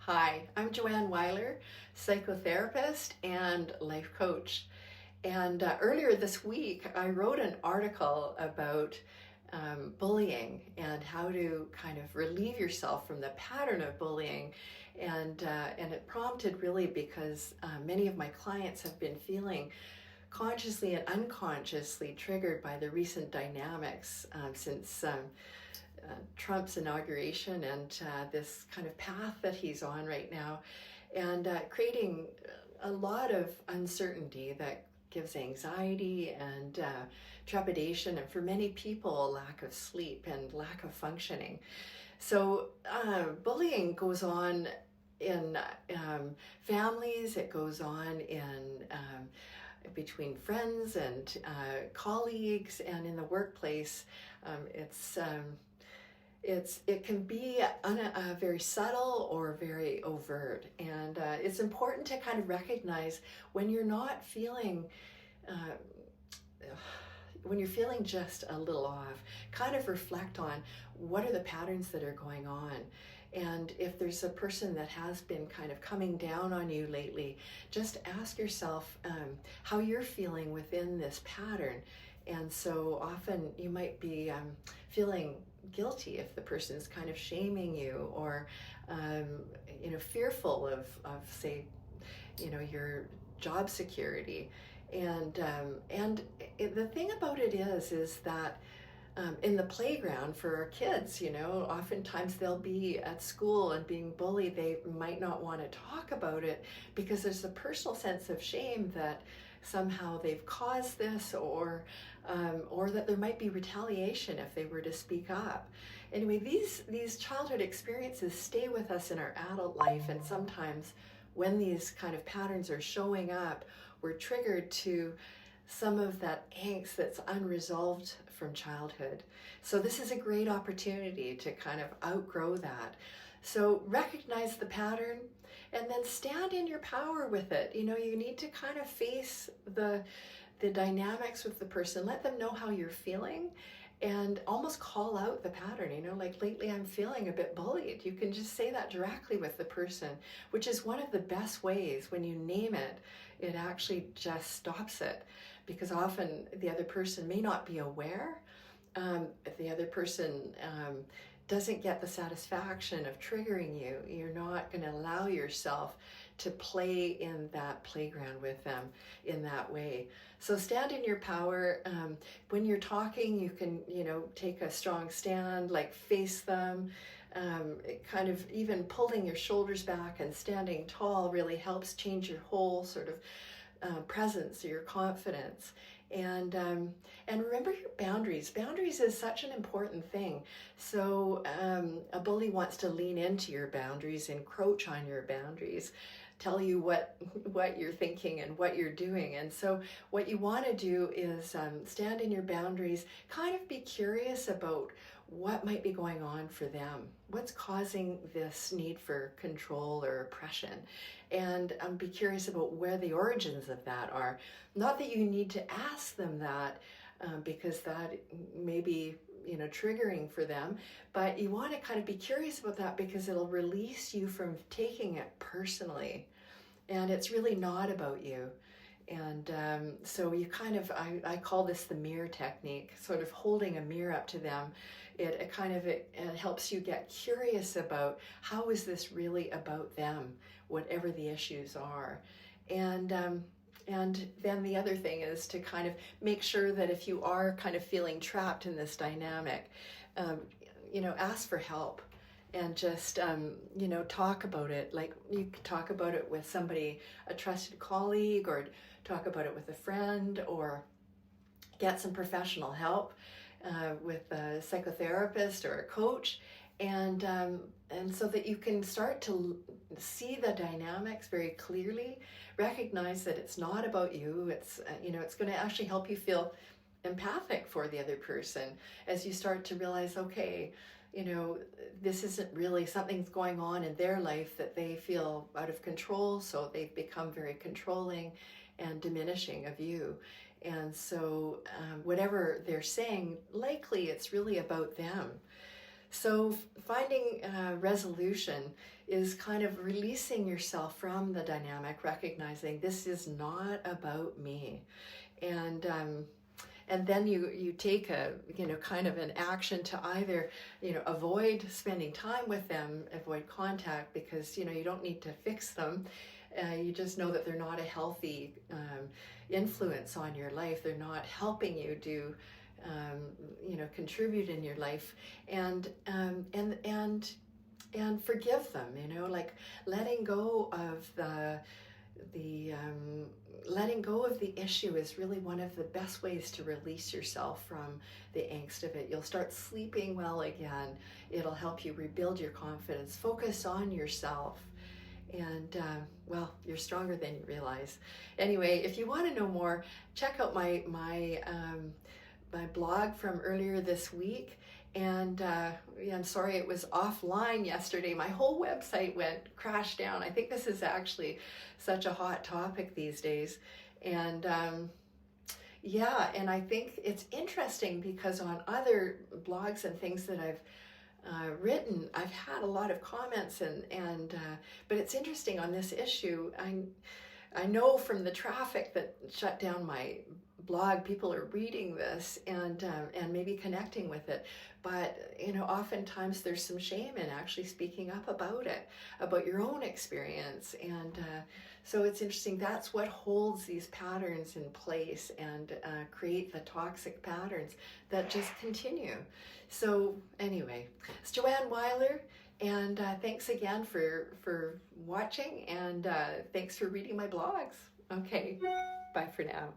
Hi, I'm Joanne Weiler, psychotherapist and life coach. And earlier this week, I wrote an article about bullying and how to kind of relieve yourself from the pattern of bullying. And it prompted really because many of my clients have been feeling consciously and unconsciously triggered by the recent dynamics since Trump's inauguration and this kind of path that he's on right now, and creating a lot of uncertainty that gives anxiety and trepidation, and for many people, a lack of sleep and lack of functioning. So, bullying goes on in families, it goes on in between friends and colleagues, and in the workplace. Um, it's it can be very subtle or very overt, and it's important to kind of recognize when you're not feeling uh, when you're feeling just a little off. Kind of reflect on what are the patterns that are going on, and if there's a person that has been kind of coming down on you lately, just ask yourself how you're feeling within this pattern. And so often you might be feeling guilty if the person's kind of shaming you, or fearful of say, your job security. And the thing about it is that in the playground for our kids, oftentimes they'll be at school and being bullied. They might not want to talk about it because there's a personal sense of shame that somehow they've caused this, or that there might be retaliation if they were to speak up. Anyway, these childhood experiences stay with us in our adult life, and sometimes when these kind of patterns are showing up, we're triggered to some of that angst that's unresolved from childhood. So this is a great opportunity to kind of outgrow that. So recognize the pattern and then stand in your power with it. You need to kind of face the dynamics with the person, let them know how you're feeling, and almost call out the pattern. Like, lately I'm feeling a bit bullied. You can just say that directly with the person, which is one of the best ways. When you name it, it actually just stops it, because often the other person may not be aware. If the other person doesn't get the satisfaction of triggering you, you're not going to allow yourself to play in that playground with them in that way. So stand in your power. When you're talking, you can, take a strong stand, like face them. Kind of even pulling your shoulders back and standing tall really helps change your whole sort of presence, or your confidence. And remember your boundaries. Boundaries is such an important thing. So a bully wants to lean into your boundaries, encroach on your boundaries, tell you what you're thinking and what you're doing. And so what you want to do is stand in your boundaries, kind of be curious about what might be going on for them. What's causing this need for control or oppression? And be curious about where the origins of that are. Not that you need to ask them that, because that may be triggering for them, but you want to kind of be curious about that, because it'll release you from taking it personally, and it's really not about you. And so you kind of, I call this the mirror technique, sort of holding a mirror up to them. It helps you get curious about, how is this really about them, whatever the issues are. And then the other thing is to kind of make sure that if you are kind of feeling trapped in this dynamic, ask for help, and just, talk about it. Like, you could talk about it with somebody, a trusted colleague, or talk about it with a friend, or get some professional help with a psychotherapist or a coach. And so that you can start to see the dynamics very clearly, recognize that it's not about you. It's it's going to actually help you feel empathic for the other person as you start to realize, okay, this isn't really, something's going on in their life that they feel out of control, so they've become very controlling and diminishing of you. And so whatever they're saying, likely it's really about them. So finding resolution is kind of releasing yourself from the dynamic, recognizing this is not about me. And then you take a, kind of an action to either, avoid spending time with them, avoid contact, because, you don't need to fix them. You just know that they're not a healthy influence on your life. They're not helping you do, contribute in your life, and forgive them. Like letting go of the letting go of the issue is really one of the best ways to release yourself from the angst of it. You'll start sleeping well again. It'll help you rebuild your confidence. Focus on yourself. And well, you're stronger than you realize. Anyway, if you want to know more, check out my blog from earlier this week. And yeah, I'm sorry it was offline yesterday. My whole website crashed down. I think this is actually such a hot topic these days. And yeah, and I think it's interesting because on other blogs and things that I've written, I've had a lot of comments, but it's interesting on this issue. I know from the traffic that shut down my blog, people are reading this and maybe connecting with it. But oftentimes there's some shame in actually speaking up about it, about your own experience. And so it's interesting. That's what holds these patterns in place and create the toxic patterns that just continue. So anyway, it's Joanne Weiler. And thanks again for watching, and thanks for reading my blogs. Okay, bye for now.